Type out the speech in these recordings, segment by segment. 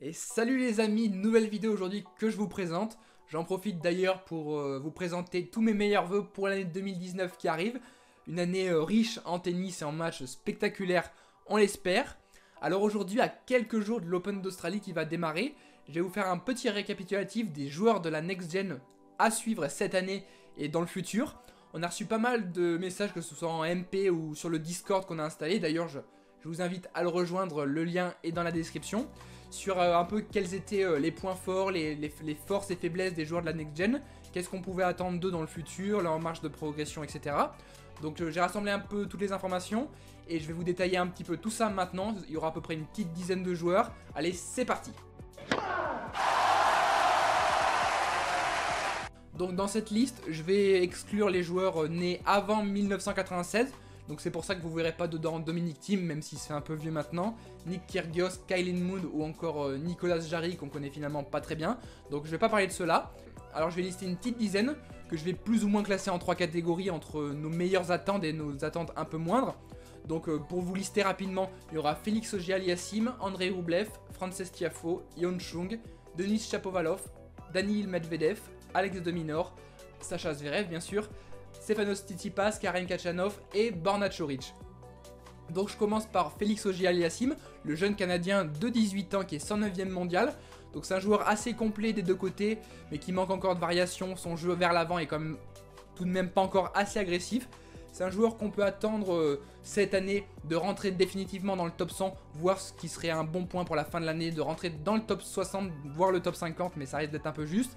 Et salut les amis, nouvelle vidéo aujourd'hui que je vous présente. J'en profite d'ailleurs pour vous présenter tous mes meilleurs vœux pour l'année 2019 qui arrive. Une année riche en tennis et en matchs spectaculaires, on l'espère. Alors aujourd'hui, à quelques jours de l'Open d'Australie qui va démarrer, je vais vous faire un petit récapitulatif des joueurs de la Next Gen à suivre cette année et dans le futur. On a reçu pas mal de messages, que ce soit en MP ou sur le Discord qu'on a installé. D'ailleurs, je vous invite à le rejoindre, le lien est dans la description. Sur un peu quels étaient les points forts, les forces et faiblesses des joueurs de la Next Gen, qu'est-ce qu'on pouvait attendre d'eux dans le futur, leur marge de progression, etc. Donc j'ai rassemblé un peu toutes les informations et je vais vous détailler un petit peu tout ça maintenant. Il y aura à peu près une petite dizaine de joueurs. Allez, c'est parti! Donc dans cette liste, je vais exclure les joueurs nés avant 1996. Donc c'est pour ça que vous ne verrez pas dedans Dominic Thiem, même si c'est un peu vieux maintenant, Nick Kyrgios, Kyle Moon ou encore Nicolas Jarry qu'on connaît finalement pas très bien. Donc je vais pas parler de ceux-là. Alors je vais lister une petite dizaine que je vais plus ou moins classer en 3 catégories entre nos meilleures attentes et nos attentes un peu moindres. Donc pour vous lister rapidement, il y aura Félix Auger-Aliassime, Andrei Rublev, Frances Tiafoe, Yeon Chung, Denis Shapovalov, Daniil Medvedev, Alex de Minaur, Sacha Zverev bien sûr, Stefanos Tsitsipas, Karen Khachanov et Borna Coric. Donc je commence par Félix Auger-Aliassime, le jeune Canadien de 18 ans qui est 109e mondial. Donc c'est un joueur assez complet des deux côtés, mais qui manque encore de variation. Son jeu vers l'avant est quand même tout de même pas encore assez agressif. C'est un joueur qu'on peut attendre cette année de rentrer définitivement dans le top 100, voire ce qui serait un bon point pour la fin de l'année, de rentrer dans le top 60, voire le top 50, mais ça risque d'être un peu juste.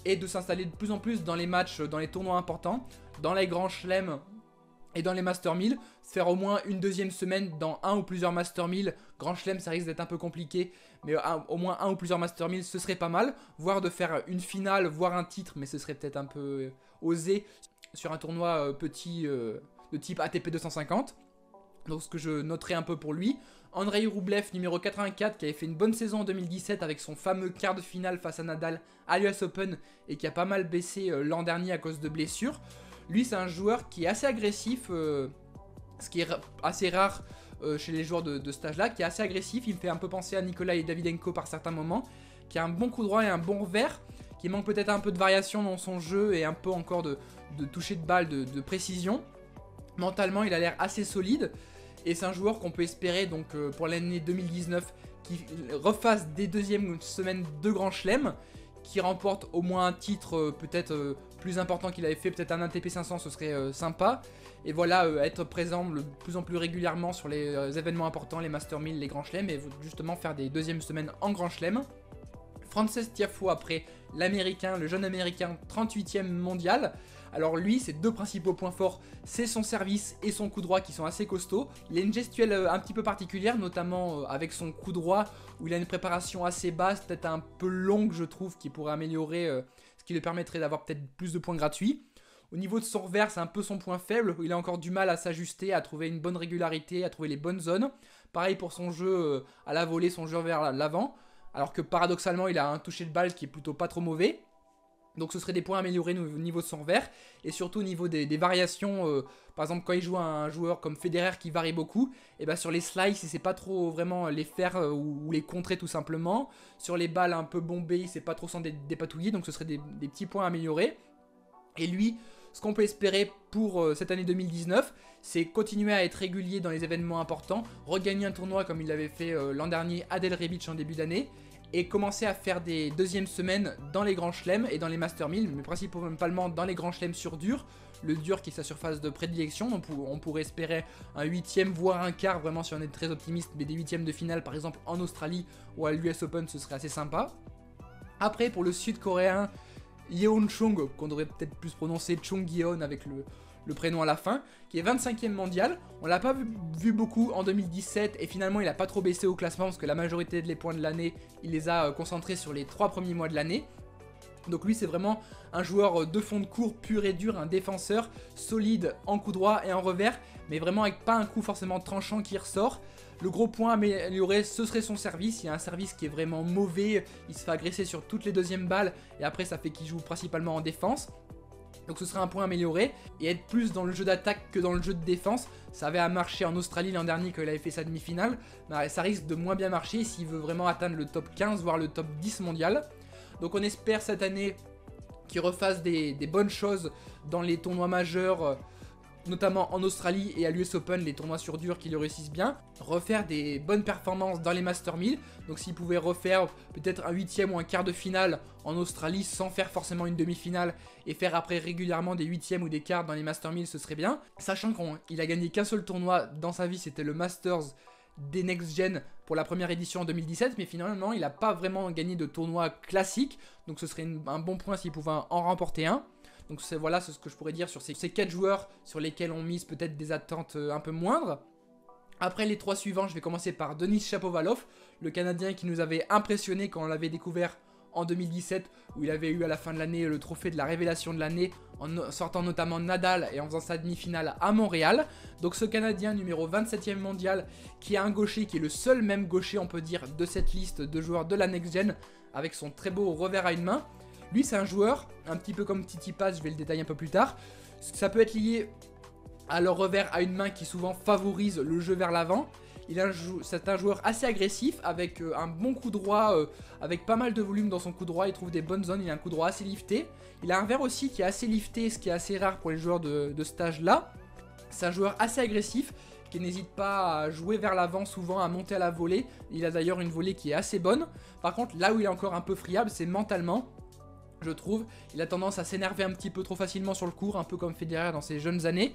Et de s'installer de plus en plus dans les matchs, dans les tournois importants, dans les grands chelems et dans les Master 1000, faire au moins une deuxième semaine dans un ou plusieurs Master 1000. Grand chelem, ça risque d'être un peu compliqué, mais au moins un ou plusieurs Master 1000, ce serait pas mal. Voire de faire une finale, voire un titre, mais ce serait peut-être un peu osé sur un tournoi petit de type ATP 250. Donc ce que je noterai un peu pour lui. Andrei Rublev, numéro 84, qui avait fait une bonne saison en 2017 avec son fameux quart de finale face à Nadal à l'US Open et qui a pas mal baissé l'an dernier à cause de blessures. Lui, c'est un joueur qui est assez agressif, ce qui est assez rare chez les joueurs de cet âge-là, qui est assez agressif. Il me fait un peu penser à Nikolai Davydenko par certains moments, qui a un bon coup droit et un bon revers, qui manque peut-être un peu de variation dans son jeu et un peu encore de toucher de balle, de précision. Mentalement, il a l'air assez solide. Et c'est un joueur qu'on peut espérer donc pour l'année 2019 qui refasse des deuxièmes semaines de Grand Chelem, qui remporte au moins un titre peut-être plus important qu'il avait fait, peut-être un ATP 500, ce serait sympa. Et voilà, être présent de plus en plus régulièrement sur les événements importants, les Master 1000, les Grands Chelems, et justement faire des deuxièmes semaines en Grand Chelem. Frances Tiafoe après l'américain, le jeune américain 38e mondial. Alors lui, ses deux principaux points forts, c'est son service et son coup droit qui sont assez costauds. Il a une gestuelle un petit peu particulière, notamment avec son coup droit où il a une préparation assez basse, peut-être un peu longue je trouve, qui pourrait améliorer, ce qui lui permettrait d'avoir peut-être plus de points gratuits. Au niveau de son revers, c'est un peu son point faible, il a encore du mal à s'ajuster, à trouver une bonne régularité, à trouver les bonnes zones. Pareil pour son jeu à la volée, son jeu vers l'avant. Alors que paradoxalement, il a un toucher de balle qui est plutôt pas trop mauvais. Donc ce serait des points améliorés au niveau de son revers. Et surtout au niveau des variations. Par exemple, quand il joue à un joueur comme Federer qui varie beaucoup, et ben sur les slices, il sait pas trop vraiment les faire ou les contrer tout simplement. Sur les balles un peu bombées, il sait pas trop s'en dépatouiller. Donc ce serait des petits points améliorés. Et lui, ce qu'on peut espérer pour cette année 2019, c'est continuer à être régulier dans les événements importants, regagner un tournoi comme il l'avait fait l'an dernier à Del Rebic en début d'année, et commencer à faire des deuxièmes semaines dans les grands chelems et dans les Master 1000, mais principalement dans les grands chelems sur dur, le dur qui est sa surface de prédilection. Donc on pourrait espérer un huitième voire un quart, vraiment si on est très optimiste, mais des huitièmes de finale par exemple en Australie ou à l'US Open, ce serait assez sympa. Après pour le sud-coréen Yeon Chung, qu'on devrait peut-être plus prononcer Chung Yeon avec le prénom à la fin, qui est 25e mondial. On l'a pas vu beaucoup en 2017 et finalement il a pas trop baissé au classement parce que la majorité des points de l'année, il les a concentrés sur les 3 premiers mois de l'année. Donc lui c'est vraiment un joueur de fond de cours pur et dur, un défenseur solide en coup droit et en revers, mais vraiment avec pas un coup forcément tranchant qui ressort. Le gros point amélioré, ce serait son service. Il y a un service qui est vraiment mauvais, il se fait agresser sur toutes les deuxièmes balles et après ça fait qu'il joue principalement en défense. Donc ce serait un point amélioré, et être plus dans le jeu d'attaque que dans le jeu de défense. Ça avait marché en Australie l'an dernier quand il avait fait sa demi-finale, mais ça risque de moins bien marcher s'il veut vraiment atteindre le top 15, voire le top 10 mondial. Donc on espère cette année qu'il refasse des bonnes choses dans les tournois majeurs, notamment en Australie et à l'US Open, les tournois sur dur qui le réussissent bien. Refaire des bonnes performances dans les Master 1000. Donc s'il pouvait refaire peut-être un 8e ou un quart de finale en Australie sans faire forcément une demi-finale et faire après régulièrement des 8e ou des quarts dans les Master 1000, ce serait bien. Sachant qu'il a gagné qu'un seul tournoi dans sa vie, c'était le Masters des Next Gen pour la première édition en 2017, mais finalement il n'a pas vraiment gagné de tournoi classique. Donc ce serait un bon point s'il pouvait en remporter un. Donc voilà ce que je pourrais dire sur ces 4 joueurs sur lesquels on mise peut-être des attentes un peu moindres. Après les 3 suivants, je vais commencer par Denis Shapovalov, le Canadien qui nous avait impressionné quand on l'avait découvert en 2017, où il avait eu à la fin de l'année le trophée de la révélation de l'année, en sortant notamment Nadal et en faisant sa demi-finale à Montréal. Donc ce Canadien numéro 27e mondial, qui a un gaucher, qui est le seul même gaucher on peut dire de cette liste de joueurs de la Next Gen, avec son très beau revers à une main. Lui c'est un joueur, un petit peu comme Tsitsipas, je vais le détailler un peu plus tard. Ça peut être lié à leur revers à une main qui souvent favorise le jeu vers l'avant. C'est un joueur assez agressif, avec un bon coup droit, avec pas mal de volume dans son coup droit, il trouve des bonnes zones, il a un coup droit assez lifté. Il a un revers aussi qui est assez lifté, ce qui est assez rare pour les joueurs de ce âge-là. C'est un joueur assez agressif, qui n'hésite pas à jouer vers l'avant, souvent à monter à la volée. Il a d'ailleurs une volée qui est assez bonne. Par contre, là où il est encore un peu friable, c'est mentalement. Je trouve, il a tendance à s'énerver un petit peu trop facilement sur le court, un peu comme Federer dans ses jeunes années.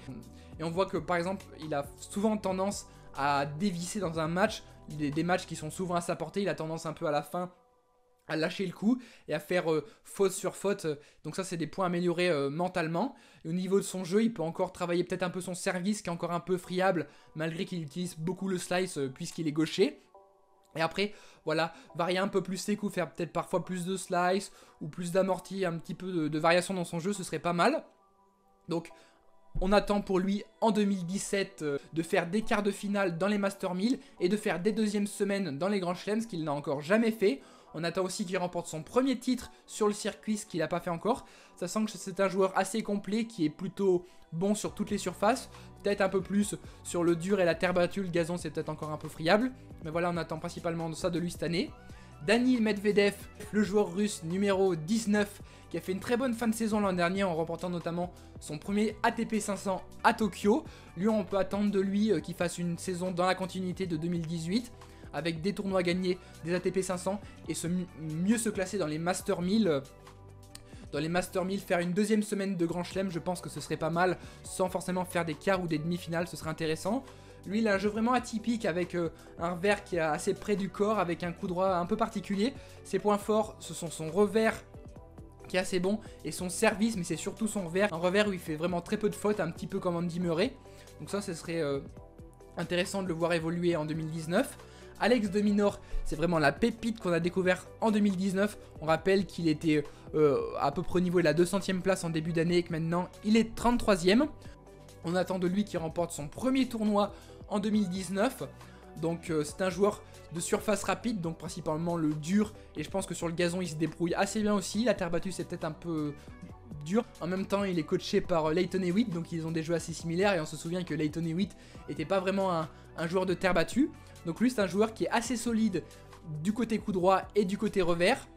Et on voit que par exemple, il a souvent tendance à dévisser dans un match, des matchs qui sont souvent à sa portée, il a tendance un peu à la fin à lâcher le coup et à faire faute sur faute. Donc ça c'est des points améliorés mentalement. Et au niveau de son jeu, il peut encore travailler peut-être un peu son service qui est encore un peu friable, malgré qu'il utilise beaucoup le slice puisqu'il est gaucher. Et après, voilà, varier un peu plus ses coups, faire peut-être parfois plus de slice ou plus d'amorti, un petit peu de variation dans son jeu, ce serait pas mal. Donc, on attend pour lui en 2017 de faire des quarts de finale dans les Master 1000 et de faire des deuxièmes semaines dans les Grands Chelems, ce qu'il n'a encore jamais fait. On attend aussi qu'il remporte son premier titre sur le circuit, ce qu'il n'a pas fait encore. Sachant que c'est un joueur assez complet qui est plutôt bon sur toutes les surfaces. Peut-être un peu plus sur le dur et la terre battue, le gazon c'est peut-être encore un peu friable. Mais voilà, on attend principalement ça de lui cette année. Daniil Medvedev, le joueur russe numéro 19, qui a fait une très bonne fin de saison l'an dernier en remportant notamment son premier ATP 500 à Tokyo. Lui, on peut attendre de lui qu'il fasse une saison dans la continuité de 2018, avec des tournois gagnés, des ATP 500, et mieux se classer dans les Master 1000. Dans les Master 1000, faire une deuxième semaine de Grand Chelem, je pense que ce serait pas mal, sans forcément faire des quarts ou des demi-finales, ce serait intéressant. Lui, il a un jeu vraiment atypique, avec un revers qui est assez près du corps, avec un coup droit un peu particulier. Ses points forts, ce sont son revers, qui est assez bon, et son service, mais c'est surtout son revers. Un revers où il fait vraiment très peu de fautes, un petit peu comme Andy Murray. Donc ça, ce serait intéressant de le voir évoluer en 2019. Alex de Minaur, c'est vraiment la pépite qu'on a découvert en 2019. On rappelle qu'il était à peu près au niveau de la 200e place en début d'année et que maintenant il est 33e. On attend de lui qu'il remporte son premier tournoi en 2019. Donc c'est un joueur de surface rapide, donc principalement le dur. Et je pense que sur le gazon il se débrouille assez bien aussi. La terre battue c'est peut-être un peu dur. En même temps il est coaché par Lleyton Hewitt, donc ils ont des jeux assez similaires. Et on se souvient que Lleyton Hewitt n'était pas vraiment un joueur de terre battue. Donc lui c'est un joueur qui est assez solide du côté coup droit et du côté revers,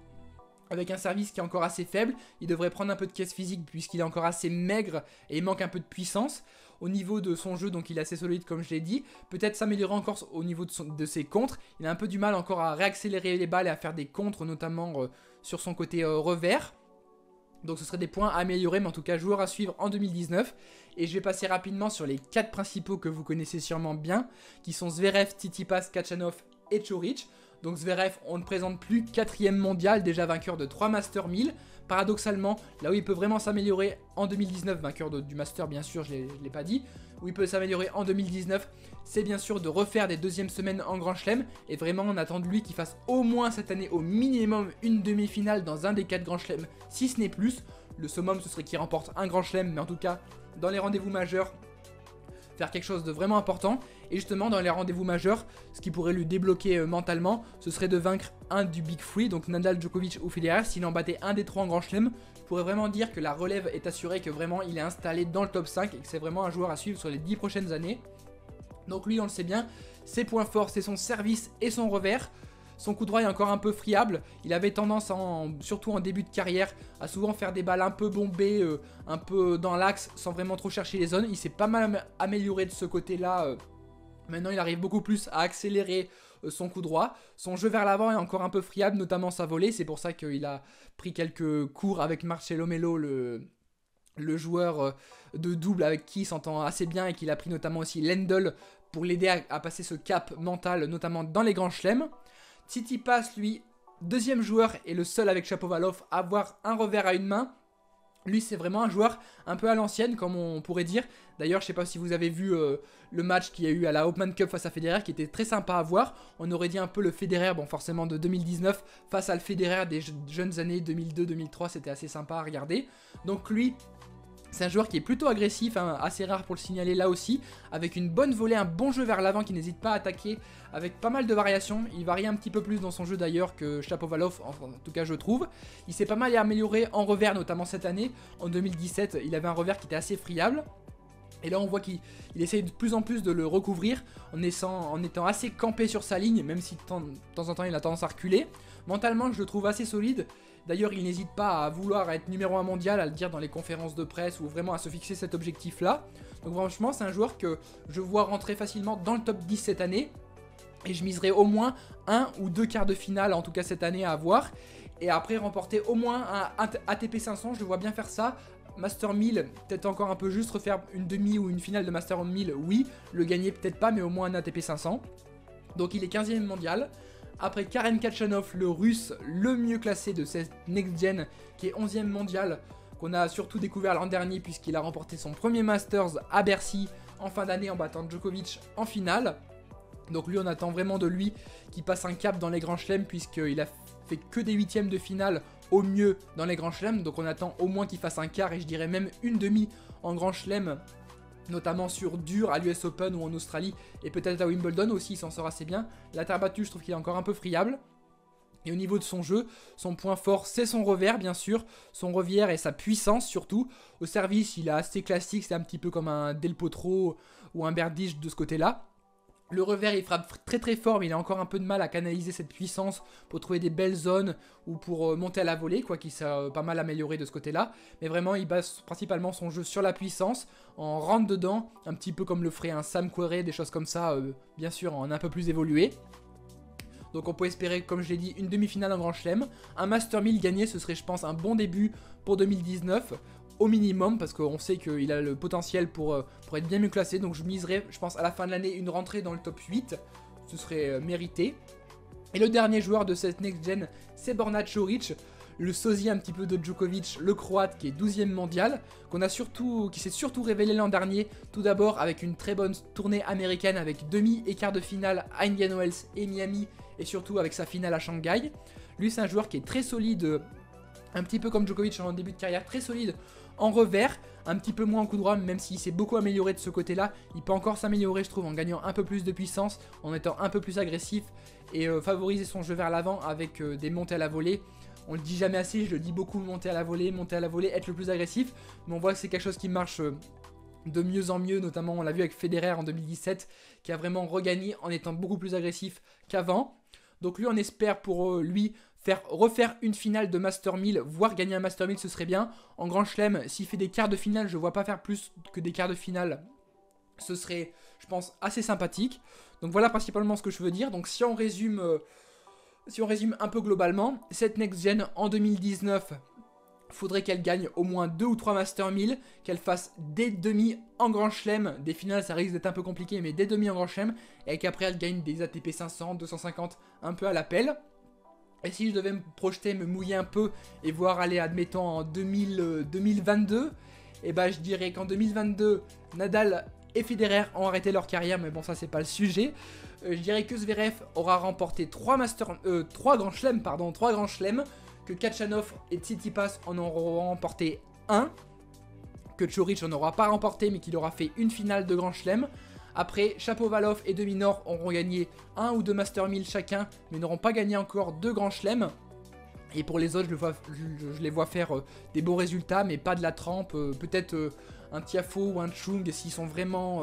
avec un service qui est encore assez faible. Il devrait prendre un peu de caisse physique puisqu'il est encore assez maigre et il manque un peu de puissance. Au niveau de son jeu, donc il est assez solide comme je l'ai dit. Peut-être s'améliorer encore au niveau de ses contres. Il a un peu du mal encore à réaccélérer les balles et à faire des contres, notamment sur son côté revers. Donc ce serait des points à améliorer, mais en tout cas joueur à suivre en 2019. Et je vais passer rapidement sur les 4 principaux que vous connaissez sûrement bien, qui sont Zverev, Tsitsipas, Khachanov et Coric. Donc Zverev, on ne présente plus 4e mondial, déjà vainqueur de 3 Master 1000. Paradoxalement, là où il peut vraiment s'améliorer en 2019, vainqueur du Master bien sûr, je ne l'ai pas dit, où il peut s'améliorer en 2019, c'est bien sûr de refaire des deuxièmes semaines en Grand Chelem. Et vraiment on attend de lui qu'il fasse au moins cette année au minimum une demi-finale dans un des 4 Grands Chelem, si ce n'est plus. Le summum ce serait qu'il remporte un Grand Chelem, mais en tout cas dans les rendez-vous majeurs, faire quelque chose de vraiment important. Et justement, dans les rendez-vous majeurs, ce qui pourrait lui débloquer mentalement, ce serait de vaincre un du Big Three, donc Nadal, Djokovic ou Federer. S'il en battait un des 3 en Grand Chelem, je pourrais vraiment dire que la relève est assurée, que vraiment il est installé dans le top 5 et que c'est vraiment un joueur à suivre sur les 10 prochaines années. Donc lui, on le sait bien, ses points forts, c'est son service et son revers. Son coup droit est encore un peu friable. Il avait tendance, surtout en début de carrière, à souvent faire des balles un peu bombées, un peu dans l'axe, sans vraiment trop chercher les zones. Il s'est pas mal amélioré de ce côté-là. Maintenant, il arrive beaucoup plus à accélérer son coup droit. Son jeu vers l'avant est encore un peu friable, notamment sa volée. C'est pour ça qu'il a pris quelques cours avec Marcelo Melo, le joueur de double avec qui il s'entend assez bien, et qu'il a pris notamment aussi Lendl pour l'aider à passer ce cap mental, notamment dans les grands chelems. Tsitsipas, lui, deuxième joueur et le seul avec Shapovalov à avoir un revers à une main. Lui, c'est vraiment un joueur un peu à l'ancienne, comme on pourrait dire. D'ailleurs, je sais pas si vous avez vu le match qu'il y a eu à la Hopman Cup face à Federer, qui était très sympa à voir. On aurait dit un peu le Federer, bon forcément de 2019, face à le Federer des jeunes années 2002-2003, c'était assez sympa à regarder. Donc lui, c'est un joueur qui est plutôt agressif, hein, assez rare pour le signaler là aussi, avec une bonne volée, un bon jeu vers l'avant qui n'hésite pas à attaquer, avec pas mal de variations. Il varie un petit peu plus dans son jeu d'ailleurs que Shapovalov, en tout cas je trouve. Il s'est pas mal amélioré en revers, notamment cette année. En 2017, il avait un revers qui était assez friable. Et là on voit qu'il essaye de plus en plus de le recouvrir en étant assez campé sur sa ligne, même si de temps en temps il a tendance à reculer. Mentalement je le trouve assez solide. D'ailleurs, il n'hésite pas à vouloir être numéro 1 mondial, à le dire dans les conférences de presse, ou vraiment à se fixer cet objectif-là. Donc franchement, c'est un joueur que je vois rentrer facilement dans le top 10 cette année. Et je miserai au moins 1 ou 2 quarts de finale, en tout cas cette année, à avoir. Et après, remporter au moins un ATP 500, je le vois bien faire ça. Master 1000, peut-être encore un peu juste, refaire une demi ou une finale de Master 1000, oui. Le gagner, peut-être pas, mais au moins un ATP 500. Donc il est 15e mondial. Après Karen Khachanov, le russe le mieux classé de cette next gen, qui est 11e mondial, qu'on a surtout découvert l'an dernier puisqu'il a remporté son premier Masters à Bercy en fin d'année en battant Djokovic en finale. Donc lui, on attend vraiment de lui qu'il passe un cap dans les grands chelems, puisqu'il a fait que des 8e de finale au mieux dans les grands chelems. Donc on attend au moins qu'il fasse un quart, et je dirais même une demi en grand chelem, notamment sur dur à l'US Open ou en Australie, et peut-être à Wimbledon aussi, il s'en sort assez bien. La terre battue, je trouve qu'il est encore un peu friable. Et au niveau de son jeu, son point fort, c'est son revers, bien sûr. Son revers et sa puissance, surtout. Au service, il est assez classique, c'est un petit peu comme un Del Potro ou un Berdych de ce côté-là. Le revers, il frappe très très fort, mais il a encore un peu de mal à canaliser cette puissance pour trouver des belles zones ou pour monter à la volée, quoi, qui s'est pas mal amélioré de ce côté-là. Mais vraiment, il base principalement son jeu sur la puissance, en rentre dedans, un petit peu comme le ferait un Sam Querrey, des choses comme ça, bien sûr, en un peu plus évolué. Donc on peut espérer, comme je l'ai dit, une demi-finale en Grand Chelem. Un Master 1000 gagné, ce serait, je pense, un bon début pour 2019. Au minimum, parce qu'on sait qu'il a le potentiel pour être bien mieux classé. Donc je miserais, je pense, à la fin de l'année, une rentrée dans le top 8. Ce serait mérité. Et le dernier joueur de cette next gen, c'est Borna Coric, le sosie un petit peu de Djokovic, le croate, qui est 12e mondial, qui s'est surtout révélé l'an dernier, tout d'abord avec une très bonne tournée américaine, avec demi et quart de finale à Indian Wells et Miami, et surtout avec sa finale à Shanghai. Lui, c'est un joueur qui est très solide, un petit peu comme Djokovic en début de carrière, très solide en revers, un petit peu moins en coup droit, même s'il s'est beaucoup amélioré de ce côté-là. Il peut encore s'améliorer, je trouve, en gagnant un peu plus de puissance, en étant un peu plus agressif, et favoriser son jeu vers l'avant avec des montées à la volée. On le dit jamais assez, je le dis beaucoup, monter à la volée, être le plus agressif, mais on voit que c'est quelque chose qui marche de mieux en mieux, notamment on l'a vu avec Federer en 2017, qui a vraiment regagné en étant beaucoup plus agressif qu'avant. Donc lui, on espère pour lui refaire une finale de Master 1000, voire gagner un Master 1000, ce serait bien. En Grand Chelem, s'il fait des quarts de finale, je ne vois pas faire plus que des quarts de finale. Ce serait, je pense, assez sympathique. Donc voilà principalement ce que je veux dire. Donc si on résume un peu globalement, cette next gen en 2019, faudrait qu'elle gagne au moins 2 ou 3 Master 1000, qu'elle fasse des demi en Grand Chelem, des finales ça risque d'être un peu compliqué, mais des demi en Grand Chelem, et qu'après elle gagne des ATP 500, 250, un peu à l'appel. Et si je devais me projeter, me mouiller un peu et voir aller, admettons, en 2022, et bah je dirais qu'en 2022, Nadal et Federer ont arrêté leur carrière, mais bon ça c'est pas le sujet. Je dirais que Zverev aura remporté 3 grands chelems, que Khachanov et Tsitsipas en auront remporté 1, que Coric en aura pas remporté mais qu'il aura fait une finale de Grand Chelem. Après, Shapovalov et De Minaur auront gagné 1 ou 2 Master 1000 chacun, mais n'auront pas gagné encore 2 grands chelems. Et pour les autres, je les vois faire des beaux résultats, mais pas de la trempe. Peut-être un Tiafoe ou un Chung, s'ils sont vraiment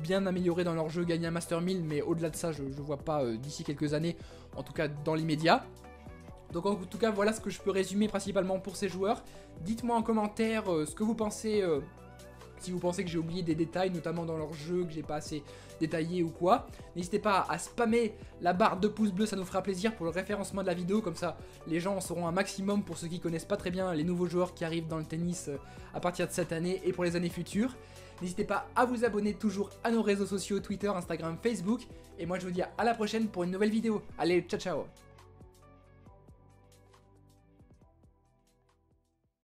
bien améliorés dans leur jeu, gagner un Master 1000, mais au-delà de ça, je ne vois pas d'ici quelques années, en tout cas dans l'immédiat. Donc en tout cas, voilà ce que je peux résumer principalement pour ces joueurs. Dites-moi en commentaire ce que vous pensez, si vous pensez que j'ai oublié des détails, notamment dans leur jeu, que j'ai pas assez détaillé ou quoi. N'hésitez pas à spammer la barre de pouces bleus, ça nous fera plaisir pour le référencement de la vidéo, comme ça les gens en sauront un maximum pour ceux qui connaissent pas très bien les nouveaux joueurs qui arrivent dans le tennis à partir de cette année et pour les années futures. N'hésitez pas à vous abonner toujours à nos réseaux sociaux, Twitter, Instagram, Facebook. Et moi je vous dis à la prochaine pour une nouvelle vidéo. Allez, ciao ciao.